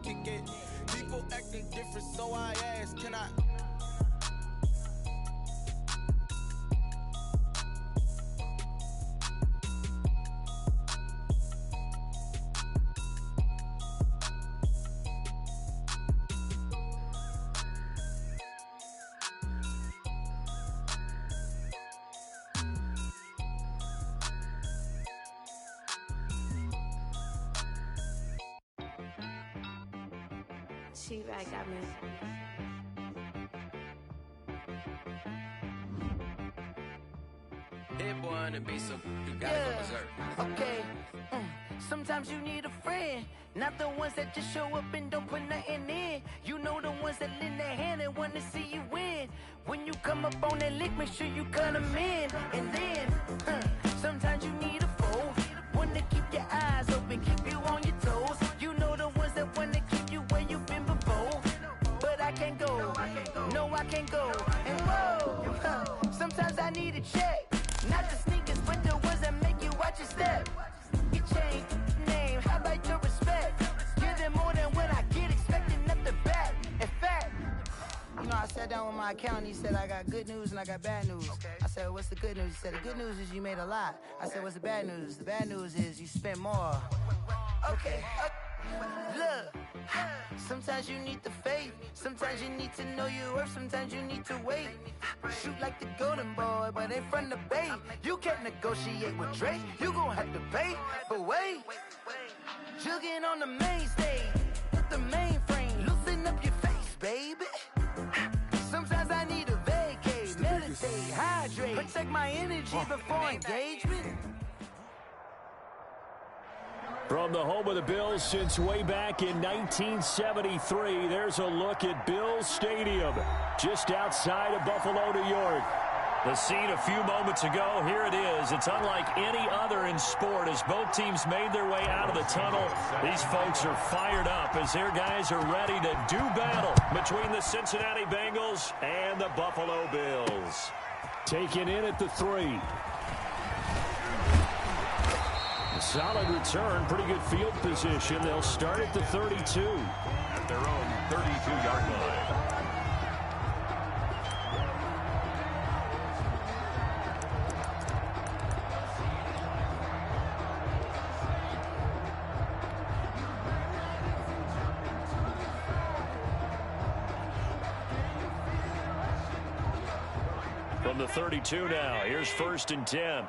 kick it. People acting different, so I ask, can I? She-Rag got me. Hit boy on the beat, so you gotta go berserk. Okay. Sometimes you need a friend, not the ones that just show up and don't put nothing in. You know the ones that lend their hand and want to see you win. When you come up on that lick, make sure you cut them in. And then, sometimes you need a foe, one to keep your eyes open, keep you on your toes. You know the ones that want to keep you where you've been before. But I can't go, no I can't go. And whoa, sometimes I need a check, not the sneakers, but the ones that make you watch your step. Your chain, name, how about your respect? Give them more than what I get, expecting at the back. In fact, you know, I sat down with my accountant, he said I got good news and I got bad news. I said, what's the good news? He said, the good news is you made a lot. I said, what's the bad news? The bad news is you spent more. Okay, look, sometimes you need the faith, sometimes you need to know your worth, sometimes you need to wait. Shoot like the golden boy, but ain't from the bay. You can't negotiate with Drake, you gon' have to pay. But wait, jugging on the main stage, with the mainframe, loosen up your face, baby. Sometimes I need a vacate, meditate, hydrate, protect my energy before engagement. From the home of the Bills since way back in 1973, there's a look at Bills Stadium, just outside of Buffalo, New York. The scene a few moments ago, here it is. It's unlike any other in sport as both teams made their way out of the tunnel. These folks are fired up as their guys are ready to do battle between the Cincinnati Bengals and the Buffalo Bills. Taken in at the 3. Solid return, pretty good field position. They'll start at the 32. At their own 32-yard line. From the 32 now, here's 1st and 10.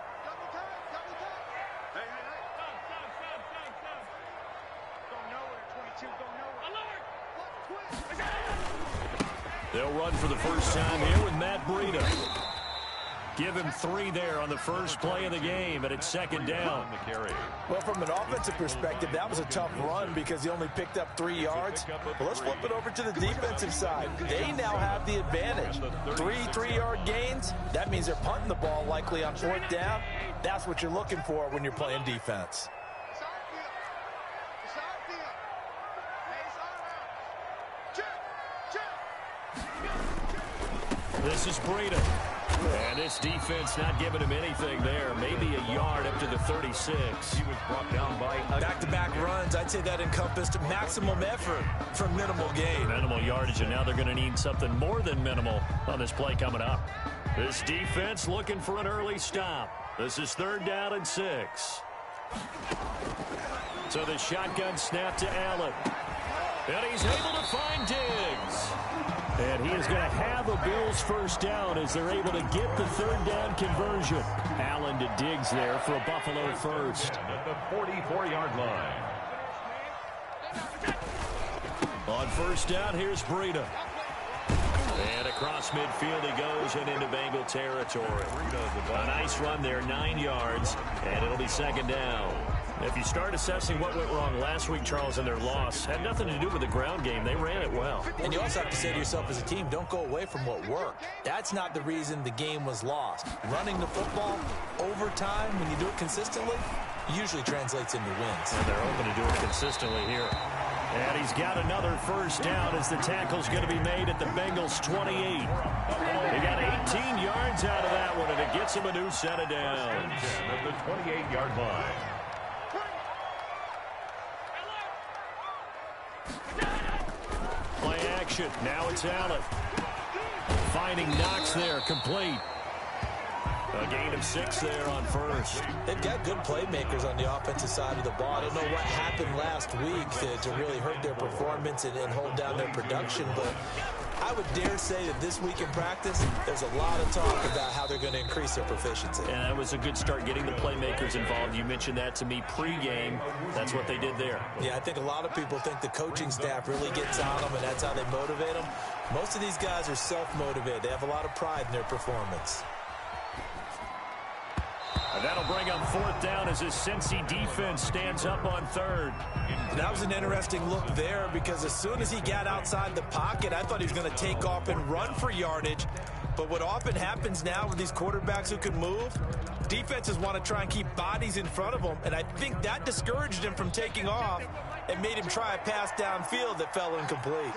They'll run for the first time here with Matt Breida. Give him 3 there on the first play of the game, and it's 2nd down. Well, from an offensive perspective, that was a tough run because he only picked up 3 yards. Well, let's flip it over to the defensive side. They now have the advantage. 3 3-yard gains. That means they're punting the ball likely on 4th down. That's what you're looking for when you're playing defense. This is Breida. And this defense not giving him anything there. Maybe a yard up to the 36. He was brought down by back-to-back runs. I'd say that encompassed maximum effort for minimal gain. Minimal yardage, and now they're going to need something more than minimal on this play coming up. This defense looking for an early stop. This is 3rd down and 6. So the shotgun snap to Allen. And he's able to find Diggs. And he is going to have a Bills first down as they're able to get the 3rd down conversion. Allen to Diggs there for a Buffalo first. At the 44-yard line. On 1st down, here's Breida. And across midfield he goes and into Bengal territory. A nice run there, 9 yards, and it'll be 2nd down. If you start assessing what went wrong last week, Charles, in their loss, had nothing to do with the ground game. They ran it well. And you also have to say to yourself as a team, don't go away from what worked. That's not the reason the game was lost. Running the football over time, when you do it consistently, usually translates into wins. And they're hoping to do it consistently here. And he's got another first down as the tackle's going to be made at the Bengals' 28. They got 18 yards out of that one, and it gets him a new set of downs. At the 28-yard line. action. Now it's Allen. Finding Knox there, complete. A gain of 6 there on first. They've got good playmakers on the offensive side of the ball. I don't know what happened last week to really hurt their performance and hold down their production, but I would dare say that this week in practice, there's a lot of talk about how they're going to increase their proficiency. And that was a good start, getting the playmakers involved. You mentioned that to me pregame. That's what they did there. Yeah, I think a lot of people think the coaching staff really gets on them, and that's how they motivate them. Most of these guys are self-motivated. They have a lot of pride in their performance. And that'll bring up 4th down as his Cincy defense stands up on 3rd. And that was an interesting look there because as soon as he got outside the pocket, I thought he was going to take off and run for yardage. But what often happens now with these quarterbacks who can move, defenses want to try and keep bodies in front of them. And I think that discouraged him from taking off and made him try a pass downfield that fell incomplete.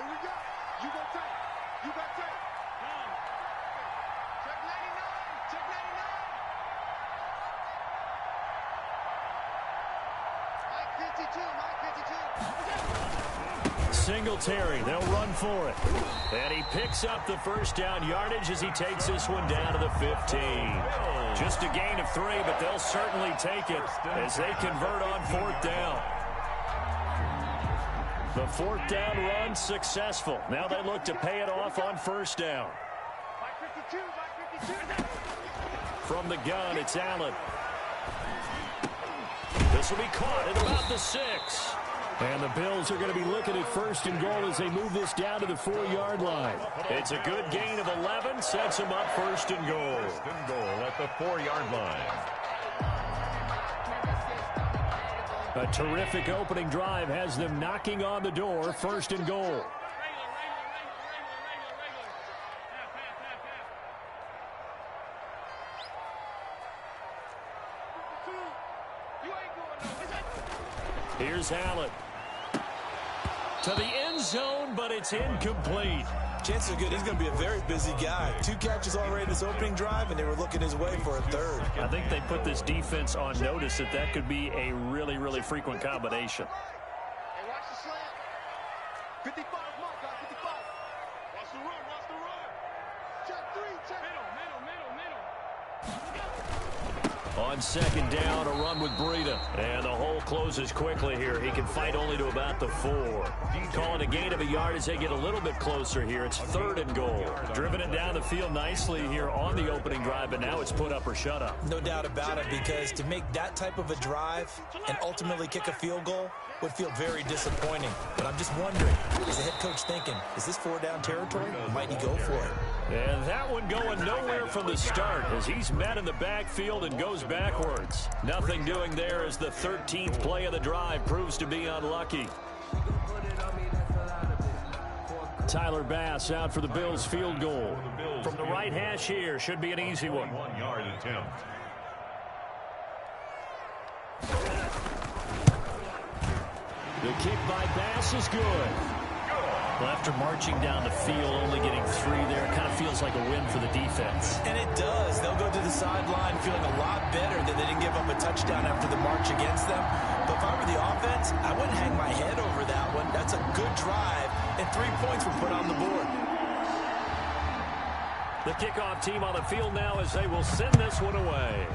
Singletary, they'll run for it. And he picks up the 1st down yardage as he takes this one down to the 15. Just a gain of 3, but they'll certainly take it as they convert on 4th down. The 4th down run successful. Now they look to pay it off on 1st down. From the gun, it's Allen. This will be caught at about the 6. And the Bills are going to be looking at 1st and goal as they move this down to the 4-yard line. It's a good gain of 11, sets them up 1st and goal. 1st and goal at the 4-yard line. A terrific opening drive has them knocking on the door, 1st and goal. Here's Allen. To the end zone, but it's incomplete. Chances are good he's going to be a very busy guy. 2 catches already in this opening drive, and they were looking his way for a 3rd. I think they put this defense on notice that could be a really, really frequent combination. Hey, watch the slant. 55, mark, 55. Watch the run, watch the run. Check 3, check. Middle. On 2nd down, a run with Breida. And the hole closes quickly here. He can fight only to about the 4. Calling a gain of a yard as they get a little bit closer here. It's 3rd and goal. Driven it down the field nicely here on the opening drive, but now it's put up or shut up. No doubt about it, because to make that type of a drive and ultimately kick a field goal would feel very disappointing. But I'm just wondering, is the head coach thinking, is this 4-down territory? Or might he go for it? And that one going nowhere from the start as he's met in the backfield and goes backwards. Nothing doing there as the 13th play of the drive proves to be unlucky. Tyler Bass out for the Bills field goal. From the right hash here, should be an easy one. 1-yard attempt. The kick by Bass is good. Well, after marching down the field, only getting 3 there, kind of feels like a win for the defense. And it does. They'll go to the sideline feeling a lot better that they didn't give up a touchdown after the march against them. But if I were the offense, I wouldn't hang my head over that one. That's a good drive, and 3 points were put on the board. The kickoff team on the field now as they will send this one away.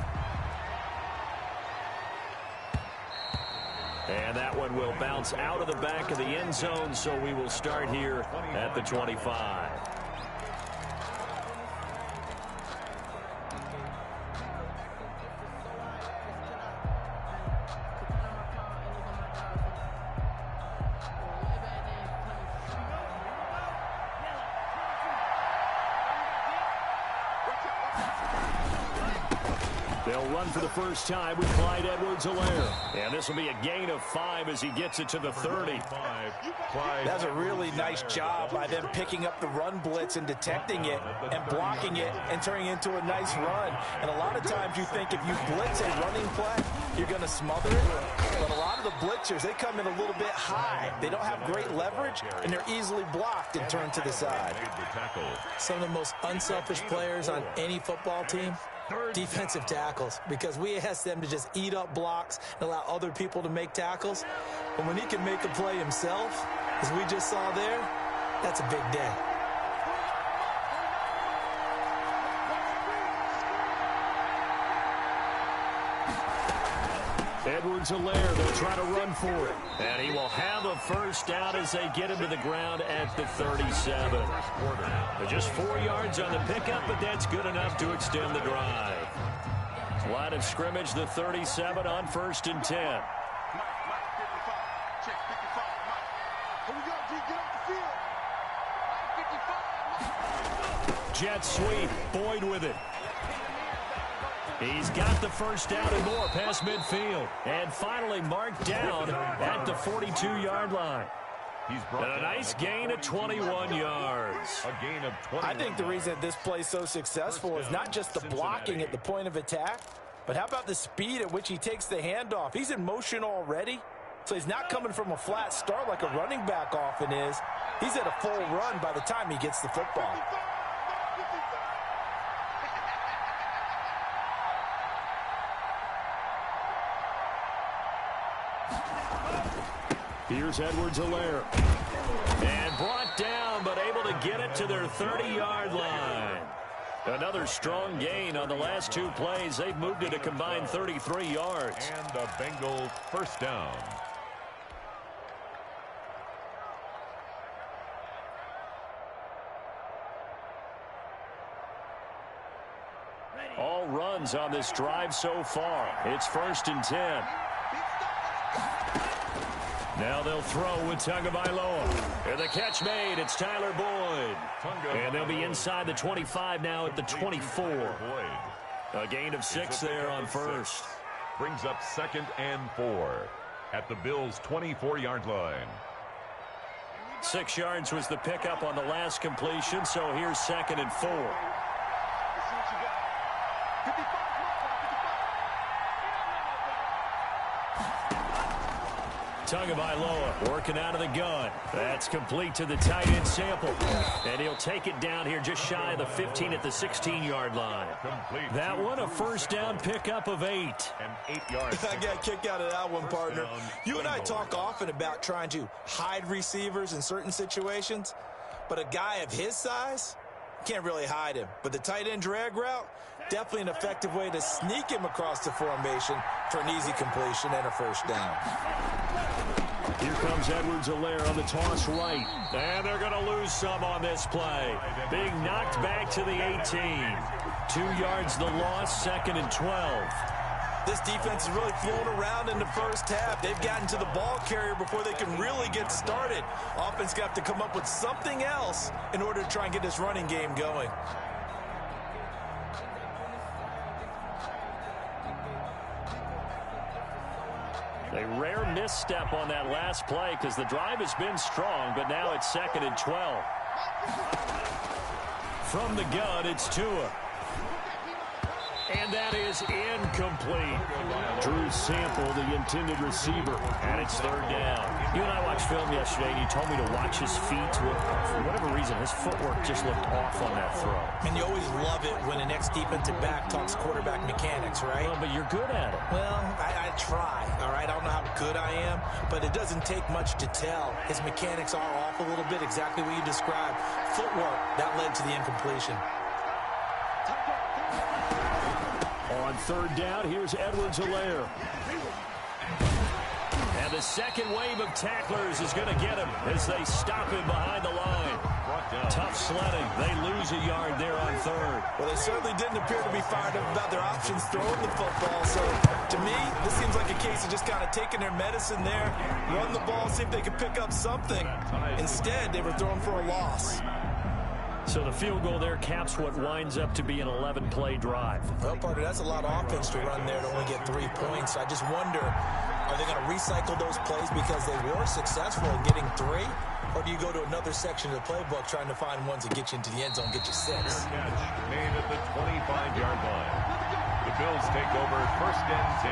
And that one will bounce out of the back of the end zone, so we will start here at the 25. They'll run for the first time with Clyde Edwards-Helaire. And this will be a gain of 5 as he gets it to the 30. That's a really nice job by them picking up the run blitz and detecting it and blocking it and turning it into a nice run. And a lot of times you think if you blitz a running play, you're going to smother it. But a lot of the blitzers, they come in a little bit high. They don't have great leverage, and they're easily blocked and turned to the side. Some of the most unselfish players on any football team, defensive tackles, because we ask them to just eat up blocks and allow other people to make tackles. But when he can make a play himself, as we just saw there, that's a big day. Edwards-Helaire, they'll try to run for it. And he will have a first down as they get him to the ground at the 37. Just 4 yards on the pickup, but that's good enough to extend the drive. Line of scrimmage, the 37 on 1st and 10. Mike, 55. Check 55. Mike. Here we go, G. Get off the field. 55. Jet sweep. Boyd with it. He's got the first down and more past midfield. And finally marked down at the 42-yard line. And a nice gain of 21 yards. A gain of 21. I think the reason this play is so successful is not just the blocking at the point of attack, but how about the speed at which he takes the handoff? He's in motion already, so he's not coming from a flat start like a running back often is. He's at a full run by the time he gets the football. Here's Edwards-Helaire. And brought down, but able to get it to their 30-yard line. Another strong gain on the last 2 plays. They've moved it a combined 33 yards. And the Bengals first down. All runs on this drive so far. It's 1st and 10. Now they'll throw with Tagovailoa. And the catch made. It's Tyler Boyd. And they'll be inside the 25 now at the 24. A gain of 6 there on 1st. Brings up 2nd and 4 at the Bills' 24-yard line. 6 yards was the pickup on the last completion, so here's 2nd and 4. Tagovailoa working out of the gun. That's complete to the tight end Sample. And he'll take it down here just shy of the 15 at the 16-yard line. That one a first down pickup of 8. And 8 yards. I got a kick out of that one, partner. You and I talk often about trying to hide receivers in certain situations, but a guy of his size can't really hide him. But the tight end drag route, definitely an effective way to sneak him across the formation for an easy completion and a first down. Here comes Edwards-Helaire on the toss right. And they're going to lose some on this play. Being knocked back to the 18. 2 yards the loss, 2nd and 12. This defense is really flown around in the first half. They've gotten to the ball carrier before they can really get started. Offense got to come up with something else in order to try and get this running game going. A rare misstep on that last play because the drive has been strong, but now it's 2nd and 12. From the gun, it's Tua. And that is incomplete. Drew Sample, the intended receiver, and it's 3rd down. You and I watched film yesterday, and you told me to watch his feet. For whatever reason, his footwork just looked off on that throw. And you always love it when an ex-defensive back talks quarterback mechanics, right? Well, but you're good at it. Well, I try, all right? I don't know how good I am, but it doesn't take much to tell. His mechanics are off a little bit, exactly what you described. Footwork, that led to the incompletion. On 3rd down, here's Edwards-Helaire. And the second wave of tacklers is going to get him as they stop him behind the line. Tough sledding. They lose a yard there on 3rd. Well, they certainly didn't appear to be fired up about their options throwing the football. So, to me, this seems like a case of just kind of taking their medicine there, run the ball, see if they can pick up something. Instead, they were throwing for a loss. So the field goal there caps what winds up to be an 11-play drive. Well, partner, that's a lot of offense to run there to only get 3 points. I just wonder, are they going to recycle those plays because they were successful in getting 3? Or do you go to another section of the playbook trying to find ones that get you into the end zone, get you 6? Catch made at the 25-yard line. The Bills take over 1st and 10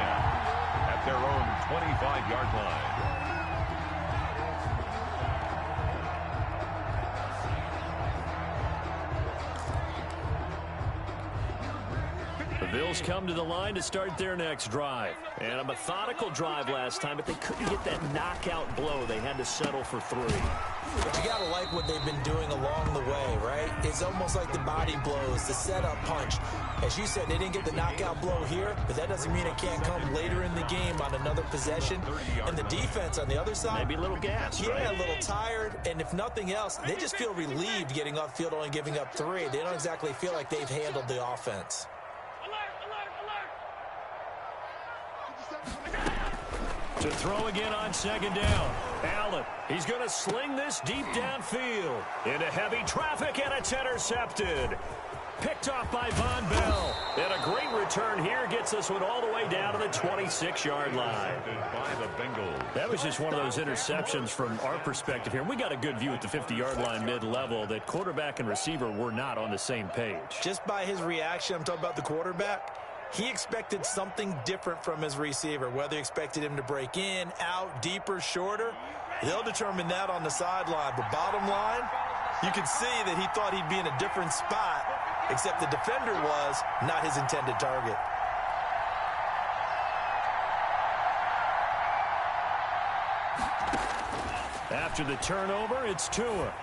at their own 25-yard line. The Bills come to the line to start their next drive. And a methodical drive last time, but they couldn't get that knockout blow. They had to settle for 3. But you got to like what they've been doing along the way, right? It's almost like the body blows, the setup punch. As you said, they didn't get the knockout blow here, but that doesn't mean it can't come later in the game on another possession. And the defense on the other side, maybe a little gas, yeah, right? A little tired. And if nothing else, they just feel relieved getting off field, only giving up 3. They don't exactly feel like they've handled the offense. To throw again on second down. Allen, he's going to sling this deep downfield. Into heavy traffic, and it's intercepted. Picked off by Von Bell. And a great return here gets this one all the way down to the 26-yard line. That was just one of those interceptions from our perspective here. We got a good view at the 50-yard line mid-level that quarterback and receiver were not on the same page. Just by his reaction, I'm talking about the quarterback, he expected something different from his receiver, whether he expected him to break in, out, deeper, shorter. They'll determine that on the sideline. But bottom line, you could see that he thought he'd be in a different spot, except the defender was not his intended target. After the turnover, it's Tua.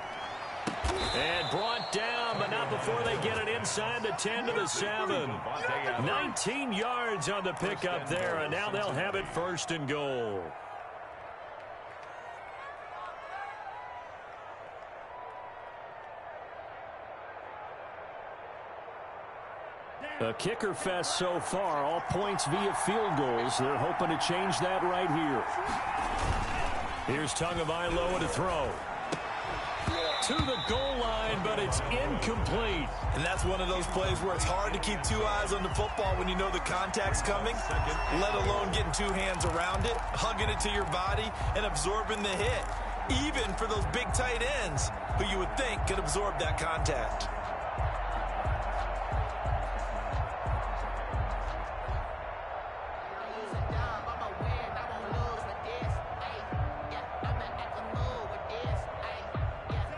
And brought down, but not before they get it inside the 10 to the 7. 19 yards on the pickup there, and now they'll have it first and goal. A kicker fest so far, all points via field goals. They're hoping to change that right here. Here's Tagovailoa to throw. To the goal line, but it's incomplete. And that's one of those plays where it's hard to keep 2 eyes on the football when you know the contact's coming, let alone getting 2 hands around it, hugging it to your body, and absorbing the hit. Even for those big tight ends, who you would think could absorb that contact.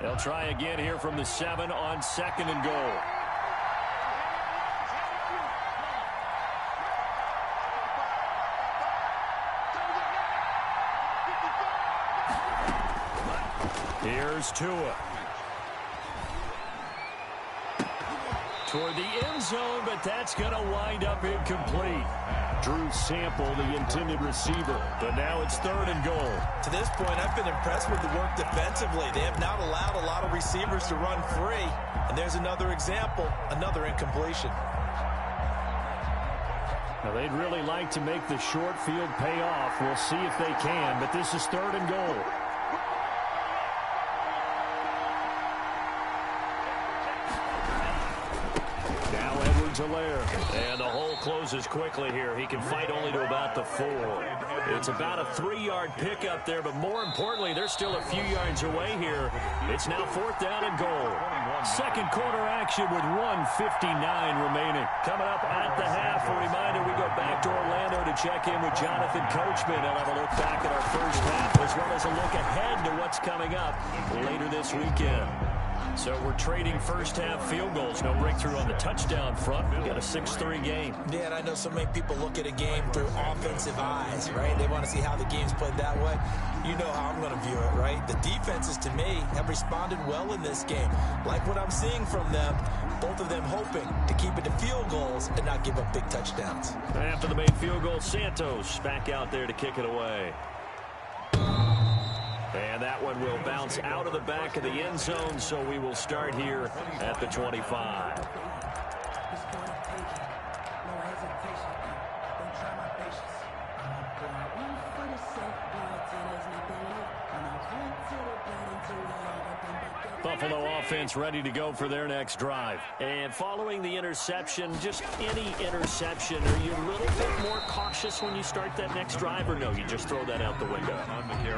They'll try again here from the 7 on second and goal. Here's Tua. Toward the end zone, but that's going to wind up incomplete. Drew Sample, the intended receiver, but now it's third and goal. To this point, I've been impressed with the work defensively. They have not allowed a lot of receivers to run free, and there's another example, another incompletion. Now, they'd really like to make the short field pay off. We'll see if they can, but this is third and goal. And the hole closes quickly here. He can fight only to about the 4. It's about a 3-yard pickup there, but more importantly, they're still a few yards away here. It's now 4th down and goal. Second quarter action with 1:59 remaining. Coming up at the half, a reminder, we go back to Orlando to check in with Jonathan Coachman and have a look back at our first half, as well as a look ahead to what's coming up later this weekend. So we're trading first-half field goals. No breakthrough on the touchdown front. We've got a 6-3 game. Yeah, and I know so many people look at a game through offensive eyes, right? They want to see how the game's played that way. You know how I'm going to view it, right? The defenses, to me, have responded well in this game. Like what I'm seeing from them, both of them hoping to keep it to field goals and not give up big touchdowns. After the made field goal, Santos back out there to kick it away. And that one will bounce out of the back of the end zone, so we will start here at the 25. Buffalo offense ready to go for their next drive. And following the interception, just any interception, are you a little bit more cautious when you start that next drive, or no, you just throw that out the window?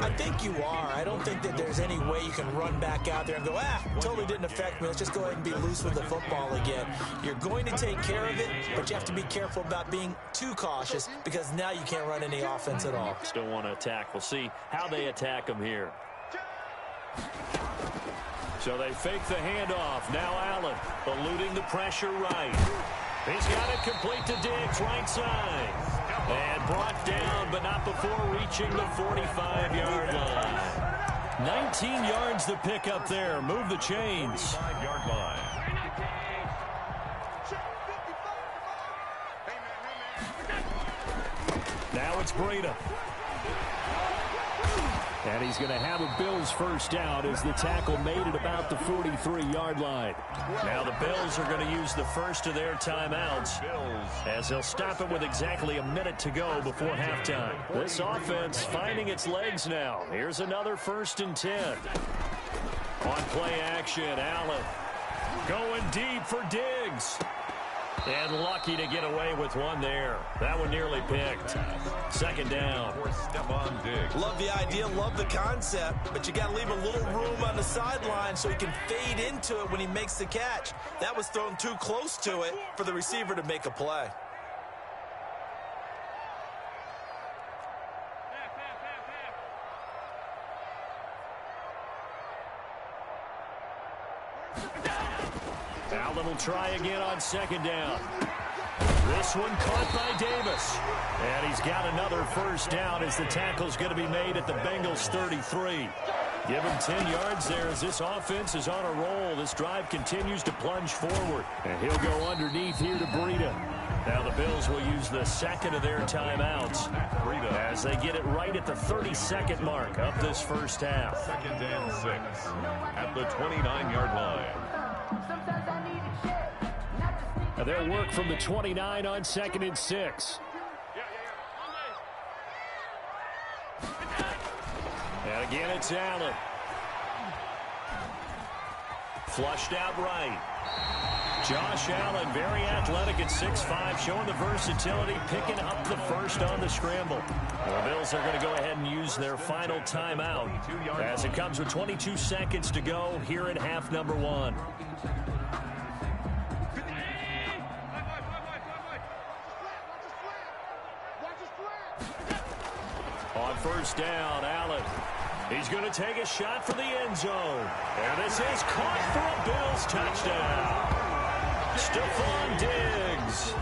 I think you are. I don't think that there's any way you can run back out there and go, totally didn't affect me. Let's just go ahead and be loose with the football again. You're going to take care of it, but you have to be careful about being too cautious because now you can't run any offense at all. Still want to attack. We'll see how they attack them here. So they fake the handoff. Now Allen eluding the pressure right. He's got it complete to Diggs, right side. And brought down, but not before reaching the 45-yard line. 19 yards to pick up there. Move the chains. 5-yard line. Now it's Breida. And he's going to have a Bills first down as the tackle made it about the 43-yard line. Now the Bills are going to use the first of their timeouts as they'll stop it with exactly a minute to go before halftime. This offense finding its legs now. Here's another 1st and 10. On play action, Allen going deep for Diggs. And lucky to get away with one there. That one nearly picked. 2nd down. Stephon Diggs. Love the idea, love the concept, but you got to leave a little room on the sideline so he can fade into it when he makes the catch. That was thrown too close to it for the receiver to make a play. Allen will try again on 2nd down. This one caught by Davis. And he's got another first down as the tackle's going to be made at the Bengals 33. Give him 10 yards there as this offense is on a roll. This drive continues to plunge forward. And he'll go underneath here to Breida. Now the Bills will use the 2nd of their timeouts as they get it right at the 32nd mark of this first half. 2nd and 6 at the 29-yard line. Now they'll work from the 29 on 2nd and 6. And again, it's Allen. Flushed out right. Josh Allen, very athletic at 6'5", showing the versatility, picking up the first on the scramble. The Bills are going to go ahead and use their final timeout as it comes with 22 seconds to go here in half number 1. On 1st down, Allen. He's going to take a shot for the end zone. And this is caught for a Bills touchdown. Stephon Diggs,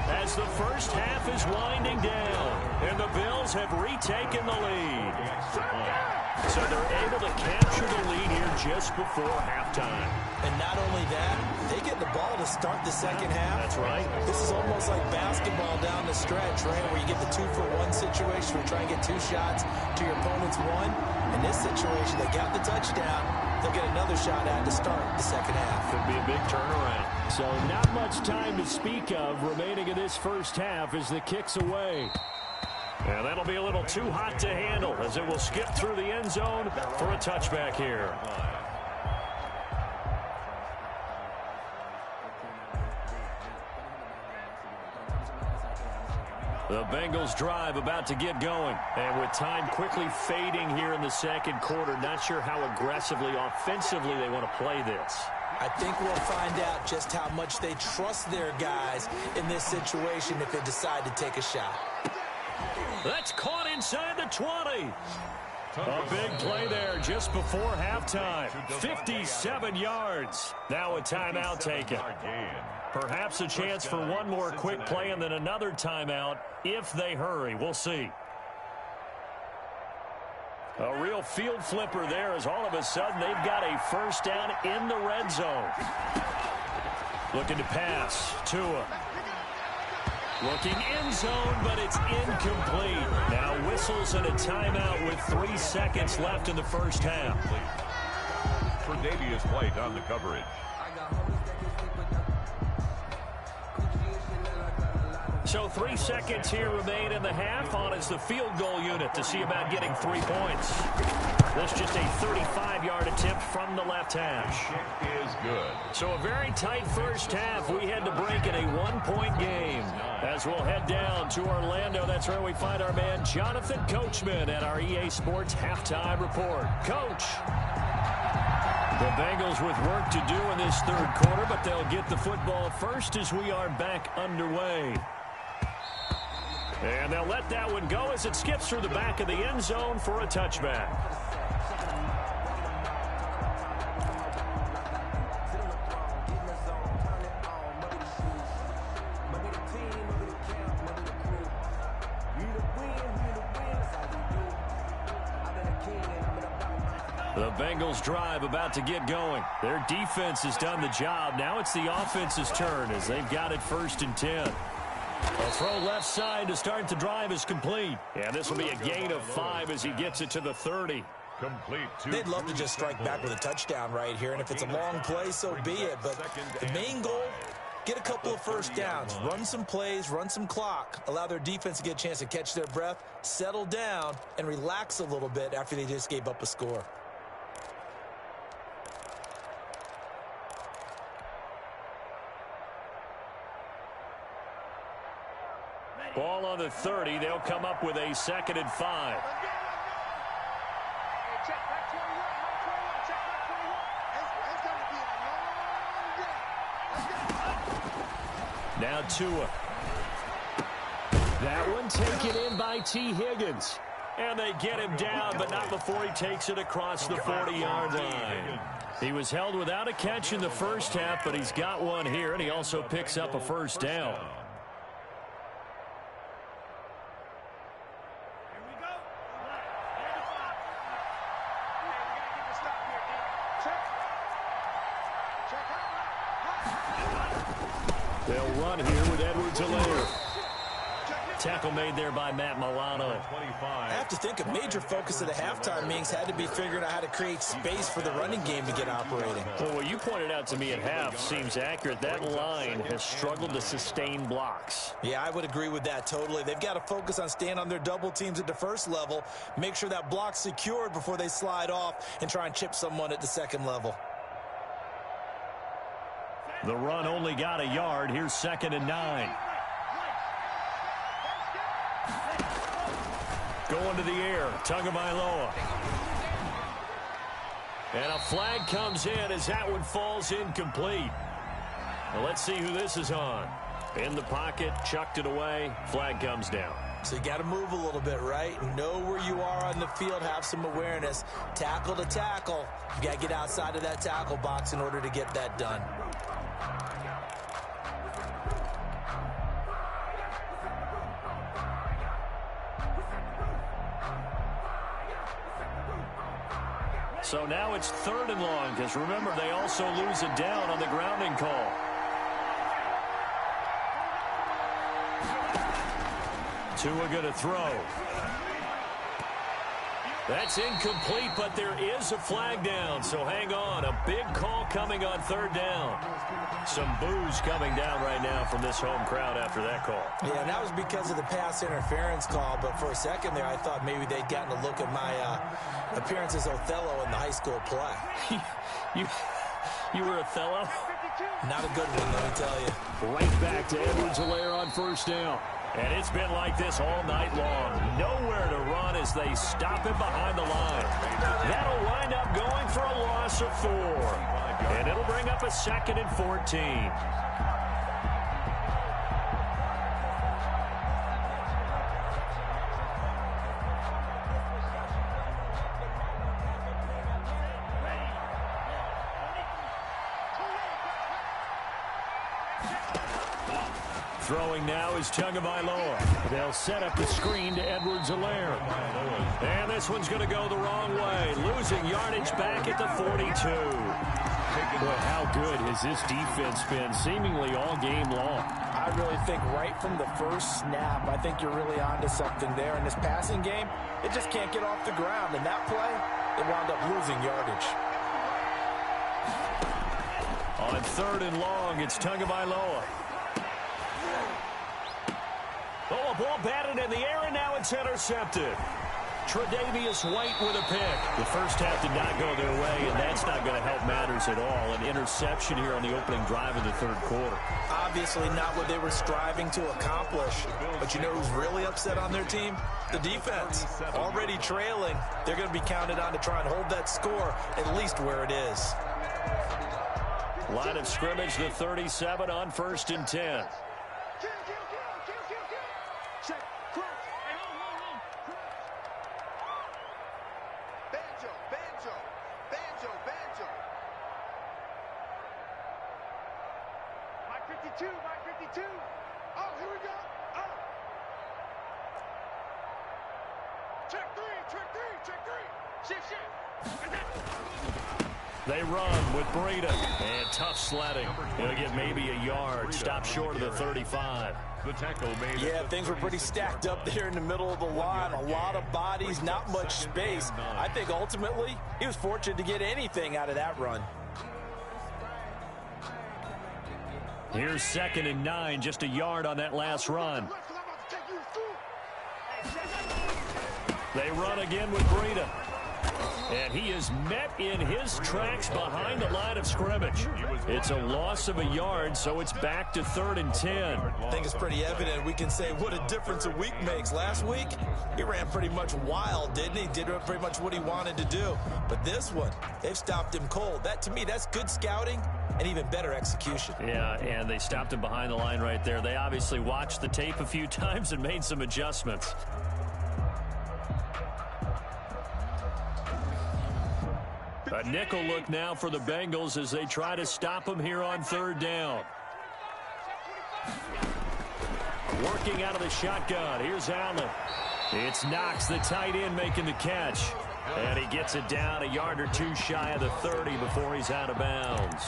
as the first half is winding down, and the Bills have retaken the lead. So they're able to capture the lead here just before halftime. And not only that, they get the ball to start the 2nd half. That's right. This is almost like basketball down the stretch, right, where you get the 2-for-1 situation where you try and get 2 shots to your opponent's 1. In this situation, they got the touchdown. They'll get another shot at to start the 2nd half. Could be a big turnaround. So not much time to speak of remaining in this first half as the kick's away. And that'll be a little too hot to handle as it will skip through the end zone for a touchback here. The Bengals drive about to get going. And with time quickly fading here in the 2nd quarter, not sure how aggressively, offensively they want to play this. I think we'll find out just how much they trust their guys in this situation if they decide to take a shot. That's caught inside the 20. A big play there just before halftime. 57 yards. Now a timeout taken. Perhaps a chance for one more quick play and then another timeout if they hurry. We'll see. A real field flipper there as all of a sudden they've got a first down in the red zone. Looking to pass. Tua. Looking end zone, but it's incomplete. Now whistles and a timeout with 3 seconds left in the first half. Tre'Davious White on the coverage. So 3 seconds here remain in the half on as the field goal unit to see about getting 3 points. That's just a 35-yard attempt from the left hash. Kick is good. So a very tight first half. We had to break in a 1-point game. As we'll head down to Orlando, that's where we find our man Jonathan Coachman at our EA Sports Halftime Report. Coach. The Bengals with work to do in this 3rd quarter, but they'll get the football first as we are back underway. And they'll let that one go as it skips through the back of the end zone for a touchback. The Bengals drive about to get going. Their defense has done the job. Now it's the offense's turn as they've got it 1st and 10. A throw left side to start the drive is complete. And this will be a gain of 5 as he gets it to the 30. Complete. They'd love to just strike back with a touchdown right here, and if it's a long play, so be it. But the main goal, get a couple of first downs, run some plays, run some clock, allow their defense to get a chance to catch their breath, settle down, and relax a little bit after they just gave up a score. Ball on the 30. They'll come up with a 2nd and 5. Now Tua. That one taken in by T. Higgins. And they get him down, but not before he takes it across the 40-yard line. He was held without a catch in the first half, but he's got one here, and he also picks up a first down. They'll run here with Edwards-Helaire. Tackle made there by Matt Milano. I have to think a major focus of the halftime meetings had to be figuring out how to create space for the running game to get operating. Well, what you pointed out to me at half seems accurate. That line has struggled to sustain blocks. Yeah, I would agree with that totally. They've got to focus on staying on their double teams at the first level, make sure that block's secured before they slide off and try and chip someone at the second level. The run only got a yard. Here's 2nd and 9. Going to the air, Tagovailoa. And a flag comes in as that one falls incomplete. Well, let's see who this is on. In the pocket, chucked it away, flag comes down. So you got to move a little bit, right? Know where you are on the field, have some awareness. Tackle to tackle. You got to get outside of that tackle box in order to get that done. So now it's 3rd and long, because remember, they also lose it down on the grounding call. Tua going to throw. That's incomplete, but there is a flag down, so hang on. A big call coming on 3rd down. Some boos coming down right now from this home crowd after that call. Yeah, and that was because of the pass interference call, but for a second there, I thought maybe they'd gotten a look at my appearance as Othello in the high school play. You were Othello? Not a good one, let me tell you. Right back to Edwards-Helaire on 1st down. And it's been like this all night long. Nowhere to run as they stop him behind the line. That'll wind up going for a loss of 4. And it'll bring up a 2nd and 14. Throwing now is Tagovailoa. They'll set up the screen to Edwards-Helaire. And this one's going to go the wrong way. Losing yardage back at the 42. Boy, how good has this defense been seemingly all game long? I really think right from the first snap, I think you're really onto something there. In this passing game, it just can't get off the ground. And that play, it wound up losing yardage. On 3rd and long, it's Tagovailoa. Oh, a ball batted in the air, and now it's intercepted. Tre'Davious White with a pick. The first half did not go their way, and that's not going to help matters at all. An interception here on the opening drive of the 3rd quarter. Obviously not what they were striving to accomplish. But you know who's really upset on their team? The defense. Already trailing. They're going to be counted on to try and hold that score at least where it is. Line of scrimmage, the 37 on 1st and 10. Mike 52. Oh, here we go. Oh. Check three. Shift. They run with Breida. And tough sledding. He'll get maybe a yard. Stop short of the 35. The tackle made. Yeah, things were pretty stacked up there in the middle of the line. A lot of bodies, not much space. I think ultimately he was fortunate to get anything out of that run. Here's 2nd and 9, just a yard on that last run. They run again with Breida. And he is met in his tracks behind the line of scrimmage. It's a loss of a yard, so it's back to 3rd and 10. I think it's pretty evident. We can say what a difference a week makes. Last week, he ran pretty much wild, didn't he? Did pretty much what he wanted to do. But this one, they've stopped him cold. That, to me, that's good scouting and even better execution. Yeah, and they stopped him behind the line right there. They obviously watched the tape a few times and made some adjustments. A nickel look now for the Bengals as they try to stop him here on 3rd down. Working out of the shotgun. Here's Allen. It's Knox, the tight end, making the catch. And he gets it down a yard or two shy of the 30 before he's out of bounds.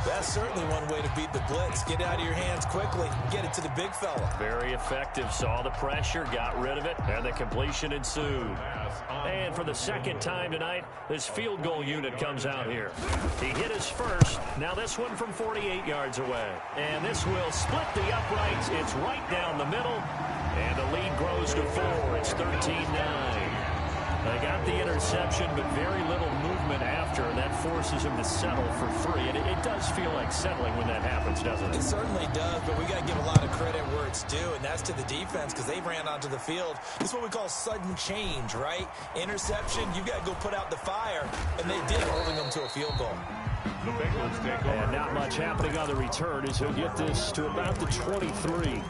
That's certainly one way to beat the blitz. Get out of your hands quickly. Get it to the big fella. Very effective. Saw the pressure, got rid of it, and the completion ensued. And for the 2nd time tonight, this field goal unit comes out here. He hit his first. Now this one from 48 yards away. And this will split the uprights. It's right down the middle. And the lead grows to 4. It's 13-9. They got the interception, but very little movement after, and that forces him to settle for 3. And it does feel like settling when that happens, doesn't it? It certainly does, but we got to give a lot of credit where it's due, and that's to the defense because they ran onto the field. This is what we call sudden change, right? Interception, you got to go put out the fire, and they did, holding them to a field goal. The Bengals take over. And not much happening on the return as he'll get this to about the 23.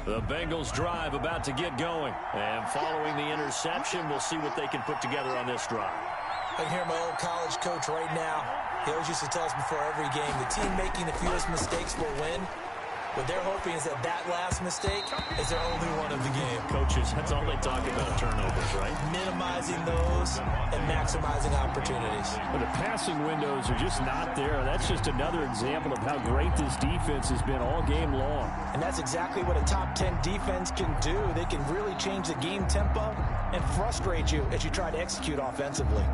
The Bengals drive about to get going. And following the interception, we'll see what they can put together on this drive. I can hear my old college coach right now. He always used to tell us before every game, the team making the fewest mistakes will win. What they're hoping is that last mistake is their only one of the game. Coaches, that's all they talk about, turnovers, right? Minimizing those and maximizing opportunities. But the passing windows are just not there. That's just another example of how great this defense has been all game long. And that's exactly what a top 10 defense can do. They can really change the game tempo and frustrate you as you try to execute offensively.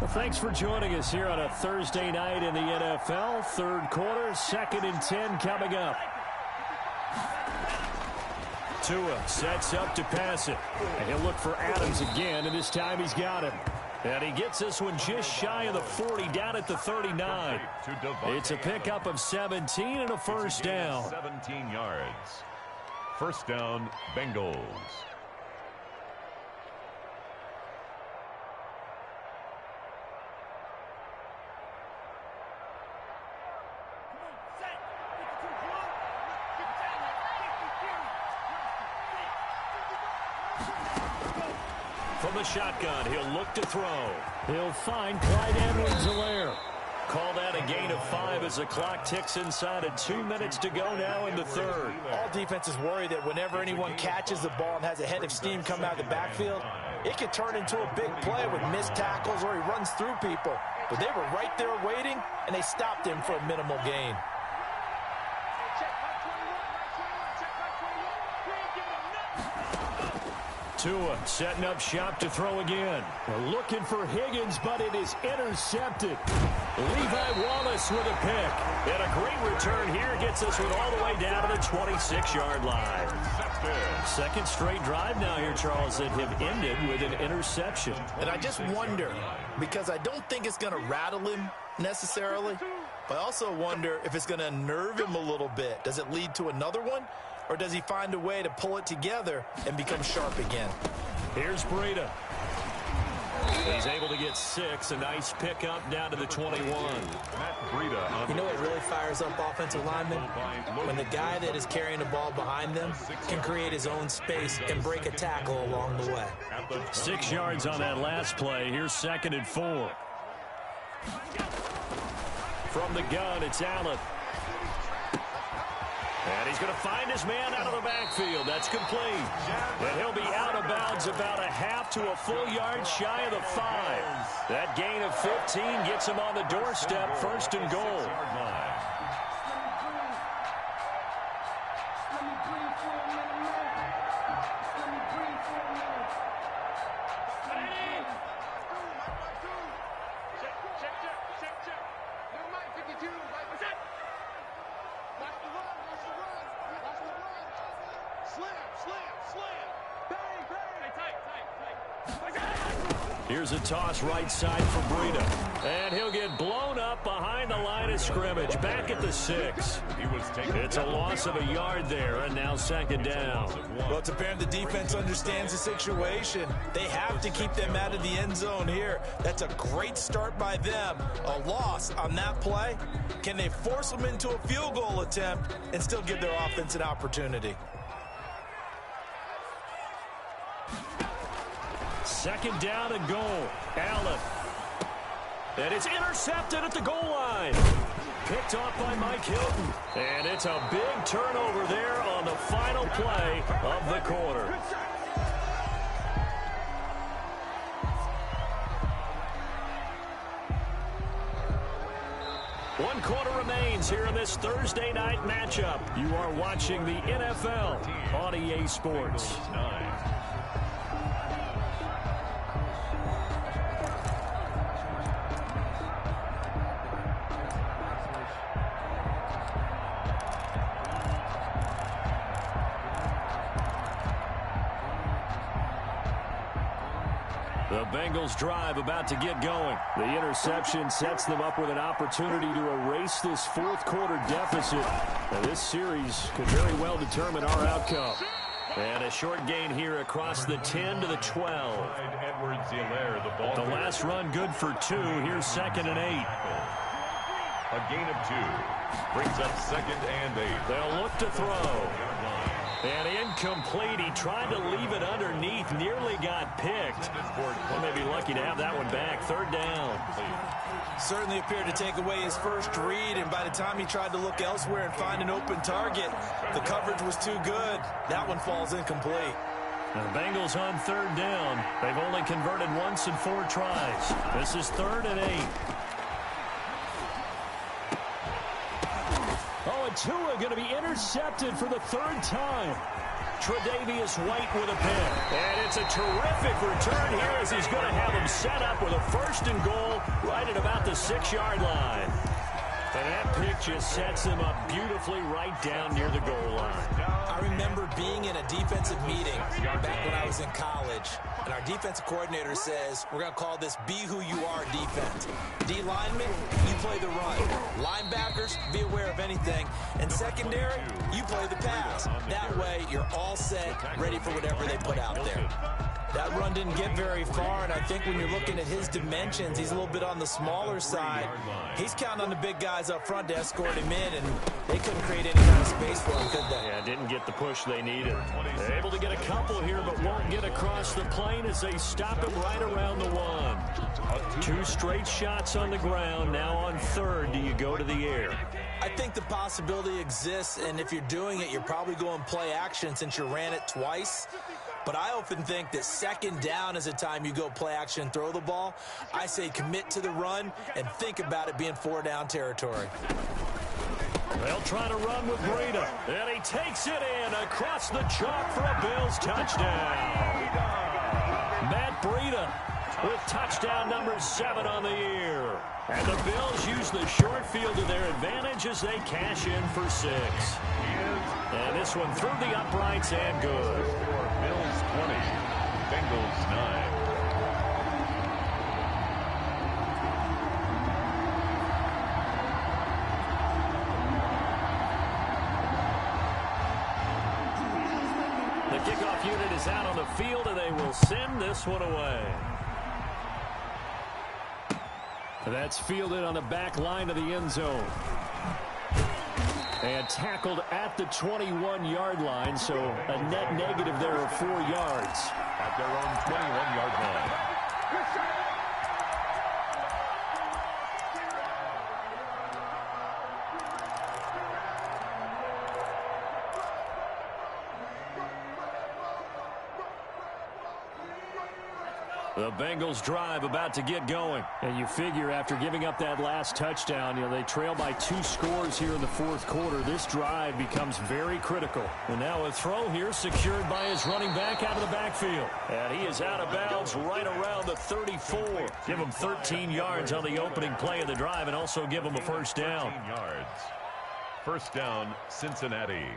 Well, thanks for joining us here on a Thursday night in the NFL. 3rd quarter, 2nd and 10 coming up. Tua sets up to pass it. And he'll look for Adams again, and this time he's got him. And he gets this one just shy of the 40, down at the 39. It's a pickup of 17 and a 1st down. 17 yards. 1st down, Bengals. From the shotgun, he'll look to throw. He'll find Clyde Edwards-Helaire. Call that a gain of 5 as the clock ticks inside of 2 minutes to go now in the 3rd. All defenses worry that whenever anyone catches the ball and has a head of steam come out of the backfield, it can turn into a big play with missed tackles or he runs through people. But they were right there waiting, and they stopped him for a minimal gain. Tua setting up shop to throw again. They're looking for Higgins, but it is intercepted. Levi Wallace with a pick. And a great return here gets us one all the way down to the 26-yard line. 2nd straight drive now here, Charles, that have ended with an interception. And I just wonder, because I don't think it's going to rattle him necessarily, but I also wonder if it's going to unnerve him a little bit. Does it lead to another one? Or does he find a way to pull it together and become sharp again? Here's Breida. He's able to get 6. A nice pickup down to the 21. You know what really fires up offensive linemen? When the guy that is carrying the ball behind them can create his own space and break a tackle along the way. 6 yards on that last play. Here's 2nd and 4. From the gun, it's Allen. And he's going to find his man out of the backfield. That's complete. And he'll be out of bounds about a half to a full yard shy of the 5. That gain of 15 gets him on the doorstep, first and goal. Here's a toss right side for Breida. And he'll get blown up behind the line of scrimmage. Back at the 6. It's a loss of a yard there, and now second down. Well, it's apparent the defense understands the situation. They have to keep them out of the end zone here. That's a great start by them. A loss on that play. Can they force them into a field goal attempt and still give their offense an opportunity? Second down and goal. Allen. And it's intercepted at the goal line. Picked off by Mike Hilton. And it's a big turnover there on the final play of the quarter. One quarter remains here in this Thursday night matchup. You are watching the NFL on EA Sports. The Bengals drive about to get going. The interception sets them up with an opportunity to erase this fourth quarter deficit. Now, this series could very well determine our outcome. And a short gain here across the 10 to the 12. The last run good for 2. Here's second and 8. A gain of 2 brings up second and 8. They'll look to throw. And incomplete. He tried to leave it underneath. Nearly got picked. Well, may be lucky to have that one back. Third down. Certainly appeared to take away his first read, and by the time he tried to look elsewhere and find an open target, the coverage was too good. That one falls incomplete. The Bengals on third down. They've only converted once in 4 tries. This is third and 8. Oh, and Tua going to be intercepted for the 3rd time. Tre'Davious White with a pick. And it's a terrific return here as he's going to have him set up with a first and goal right at about the 6-yard line. And that pick just sets him up beautifully right down near the goal line. I remember being in a defensive meeting back when I was in college, and our defensive coordinator says, we're going to call this Be Who You Are defense. D linemen, you play the run. Linebackers, be aware of anything. And secondary, you play the pass. That way, you're all set, ready for whatever they put out there. That run didn't get very far, and I think when you're looking at his dimensions, he's a little bit on the smaller side. He's counting on the big guys up front to escort him in, and they couldn't create any kind of space for him, could they? Yeah, didn't get the push they needed. They're able to get a couple here, but won't get across the plane as they stop him right around the 1. 2 straight shots on the ground. Now on third, do you go to the air? I think the possibility exists, and if you're doing it, you're probably going play action since you ran it twice. But I often think that second down is a time you go play action and throw the ball. I say commit to the run and think about it being 4 down territory. They'll try to run with Breida. And he takes it in across the chalk for a Bills touchdown. Matt Breida with touchdown number 7 on the year. And the Bills use the short field to their advantage as they cash in for 6. And this one through the uprights and good. Bills 20, Bengals 9. The kickoff unit is out on the field, and they will send this one away. That's fielded on the back line of the end zone. And tackled at the 21-yard line, so a net negative there of 4 yards. At their own 21-yard line. The Bengals drive about to get going. And you figure after giving up that last touchdown, they trail by 2 scores here in the fourth quarter. This drive becomes very critical. And now a throw here secured by his running back out of the backfield. And he is out of bounds right around the 34. Give him 13 yards on the opening play of the drive and also give him a first down. 13 yards. First down, Cincinnati.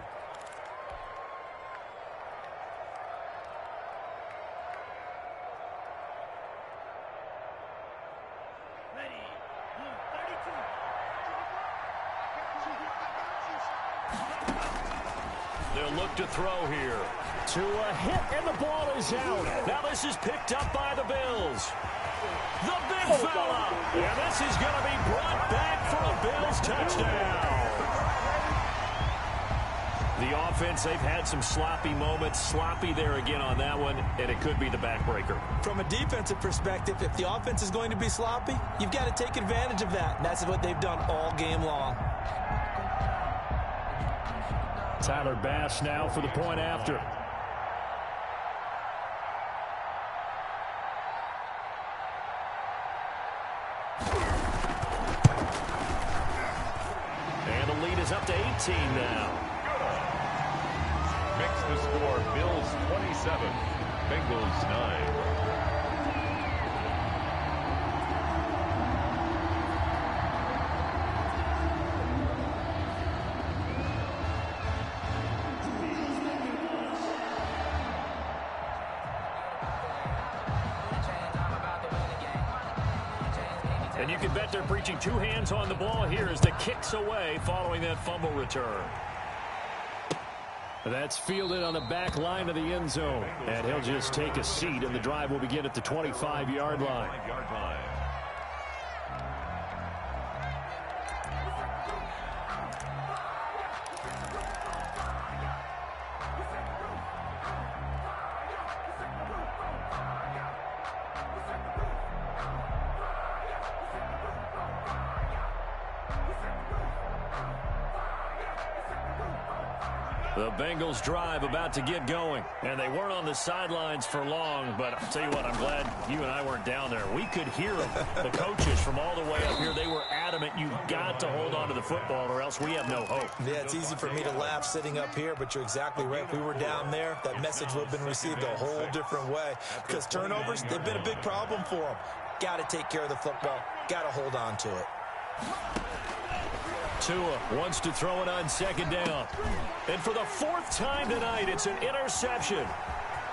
They'll look to throw here. To a hit, and the ball is out. Now this is picked up by the Bills. The big fella. And this is going to be brought back for a Bills touchdown. The offense, they've had some sloppy moments. Sloppy there again on that one, and it could be the backbreaker. From a defensive perspective, if the offense is going to be sloppy, you've got to take advantage of that. And that's what they've done all game long. Tyler Bass now for the point after. And the lead is up to 18 now. Makes the score Bills 27, Bengals 9. And you can bet they're preaching 2 hands on the ball here as the kick's away following that fumble return. That's fielded on the back line of the end zone. And he'll just take a seat, and the drive will begin at the 25-yard line. The Bengals drive about to get going. And they weren't on the sidelines for long, but I'll tell you what, I'm glad you and I weren't down there. We could hear them. The coaches from all the way up here, they were adamant, you've got to hold on to the football or else we have no hope. Yeah, it's easy for me to laugh sitting up here, but you're exactly right. If we were down there, that message would have been received a whole different way. Because turnovers, they've been a big problem for them. Got to take care of the football. Got to hold on to it. Tua wants to throw it on second down. And for the 4th time tonight, it's an interception.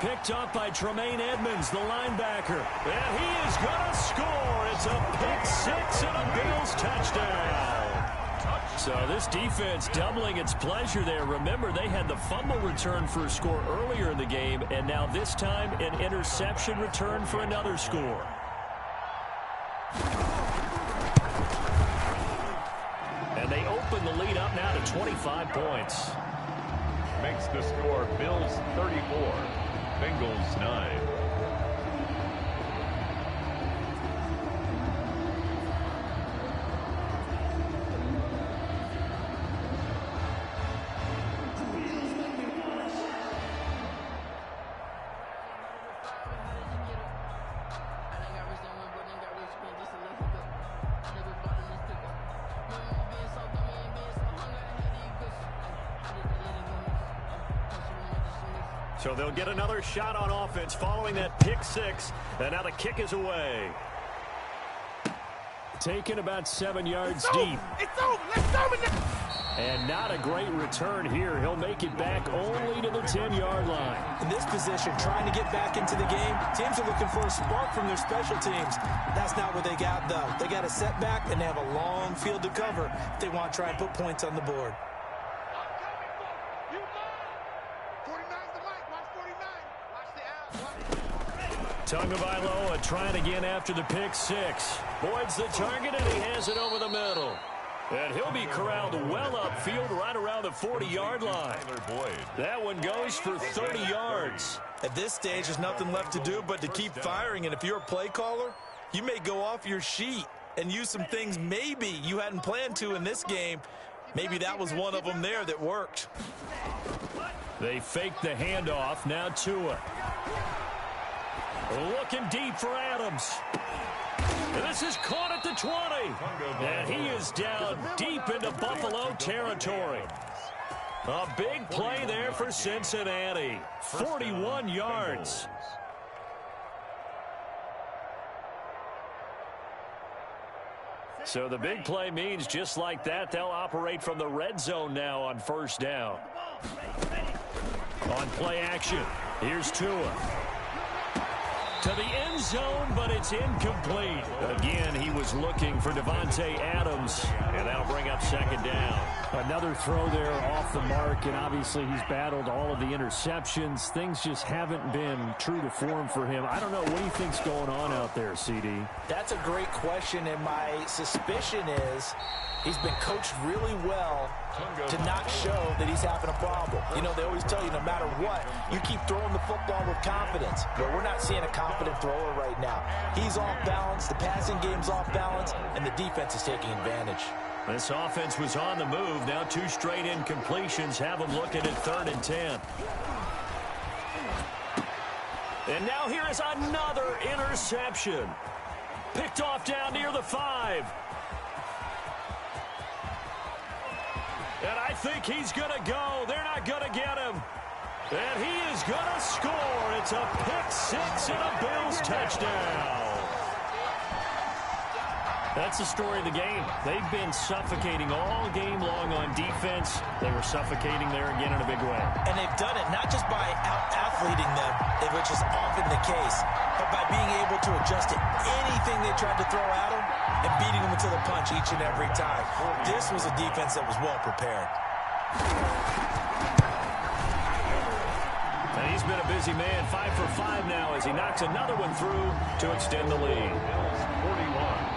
Picked up by Tremaine Edmonds, the linebacker. And he is going to score. It's a pick 6 and a Bills touchdown. So this defense doubling its pleasure there. Remember, they had the fumble return for a score earlier in the game, and now this time an interception return for another score. And they open the lead up now to 25 points. Makes the score Bills 34, Bengals 9. So they'll get another shot on offense following that pick 6. And now the kick is away. Taken about 7 yards deep. It's over. Let's dominate. And not a great return here. He'll make it back only to the 10-yard line. In this position, trying to get back into the game, teams are looking for a spark from their special teams. That's not what they got, though. They got a setback, and they have a long field to cover if they want to try and put points on the board. Tagovailoa trying again after the pick 6. Boyd's the target, and he has it over the middle. And he'll be corralled well upfield right around the 40-yard line. That one goes for 30 yards. At this stage, there's nothing left to do but to keep firing. And if you're a play caller, you may go off your sheet and use some things maybe you hadn't planned to in this game. Maybe that was one of them there that worked. They faked the handoff. Now Tua. Looking deep for Adams. This is caught at the 20. And he is down deep into Buffalo territory. A big play there for Cincinnati. 41 yards. So the big play means just like that, they'll operate from the red zone now on first down. On play action, here's Tua. To the end zone, but it's incomplete. Again, he was looking for Devontae Adams, and that'll bring up second down. Another throw there off the mark, and obviously he's battled all of the interceptions. Things just haven't been true to form for him. I don't know. What do you think's going on out there, CD? That's a great question, and my suspicion is he's been coached really well to not show that he's having a problem. You know, they always tell you no matter what, you keep throwing the football with confidence. But we're not seeing a confident thrower right now. He's off balance, the passing game's off balance, and the defense is taking advantage. This offense was on the move. Now 2 straight incompletions have them looking at 3rd and 10. And now here is another interception. Picked off down near the 5. And I think he's going to go. They're not going to get him. And he is going to score. It's a pick 6 and a Bills touchdown. That's the story of the game. They've been suffocating all game long on defense. They were suffocating there again in a big way. And they've done it not just by out-athleting them, which is often the case, but by being able to adjust to anything they tried to throw at them and beating them to the punch each and every time. This was a defense that was well prepared. And he's been a busy man, 5 for 5 now as he knocks another one through to extend the lead. Bills 41,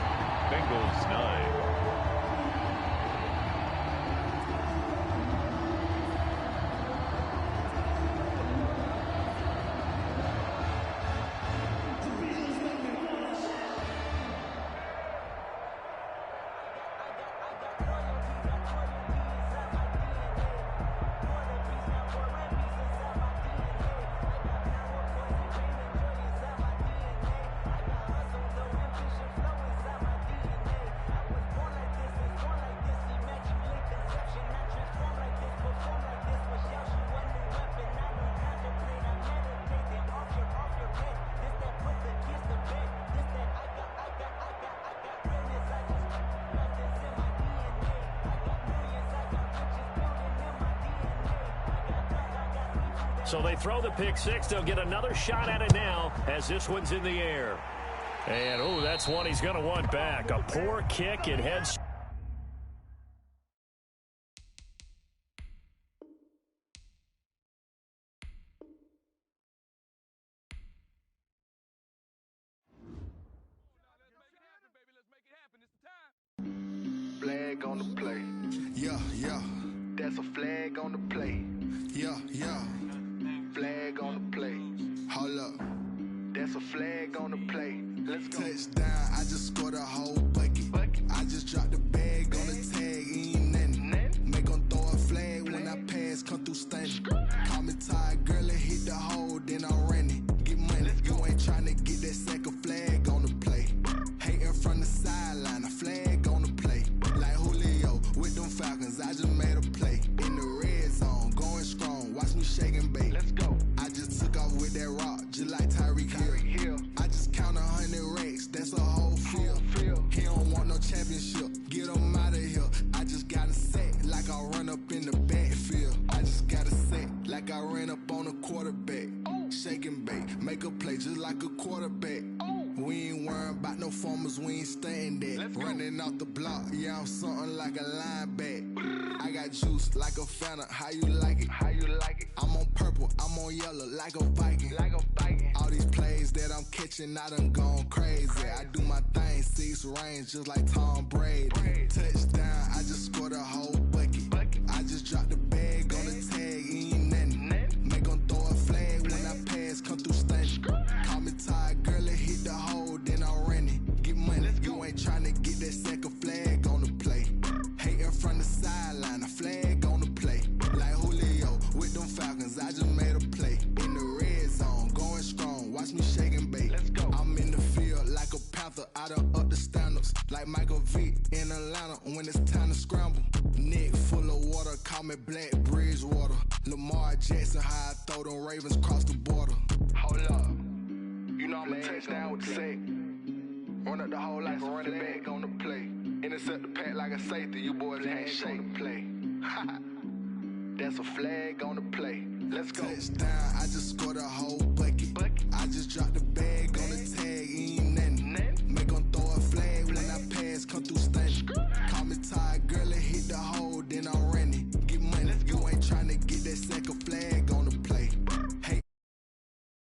Bengals 9. So they throw the pick 6. They'll get another shot at it now as this one's in the air. And, oh, that's one he's going to want back. A poor kick. It heads. Flag on the play. Yeah, yeah. That's a flag on the play. Yeah, yeah. Flag on the play. Hold up. That's a flag on the play. Let's go. Touchdown, I just scored a whole bucket. I just dropped the bag on the tag, ain't nothing. Make them throw a flag when I pass, come through stunning. Call me tired, girl, and hit the hole, then I'm running. Get money, you ain't tryna get that second flag on the play. Hating from the sideline, a flag on the play. Like Julio with them Falcons, I just made a play. In the red zone, going strong, watch me shake and bake. Let's go. I just took off with that rock, just like Tyreek Hill. I just count 100 racks, that's a whole field. He don't want no championship, get him out of here. I just got a set, like I run up in the backfield. I just got a set, like I ran up on a quarterback. Shake and bake, make a play just like a quarterback. We ain't worrying about no formers, we ain't staying there. Running off the block, yeah, I'm something like a linebacker. I got juice like a Fanta, how you like it? How you like it? I'm on purple, I'm on yellow, like a Viking. Like a Viking. All these plays that I'm catching, I done gone crazy. I do my thing, 6 range, just like Tom Brady. Touchdown, I just scored a whole bucket. I just dropped the bag on the tag, ain't nothing. Make them throw a flag when I pass, come through stunning. Call me tired, girl, and hit the hole, then I'm running. Get money, you ain't tryna get that second flag on the play. Hating from the sideline, a flag on the play. Like Julio with them Falcons, I just made a play. In the red zone, going strong, watch me shake and bake. Atlanta when it's time to scramble. Neck full of water, call me Black Bridgewater. Lamar Jackson, how I throw them Ravens cross the border. Hold up, you know I'm a touchdown with the sack. Run up the hole like a running back on the play. Intercept the pack like a safety, you boys ain't shake the play. That's a flag on the play. Let's go. Touchdown, I just scored a whole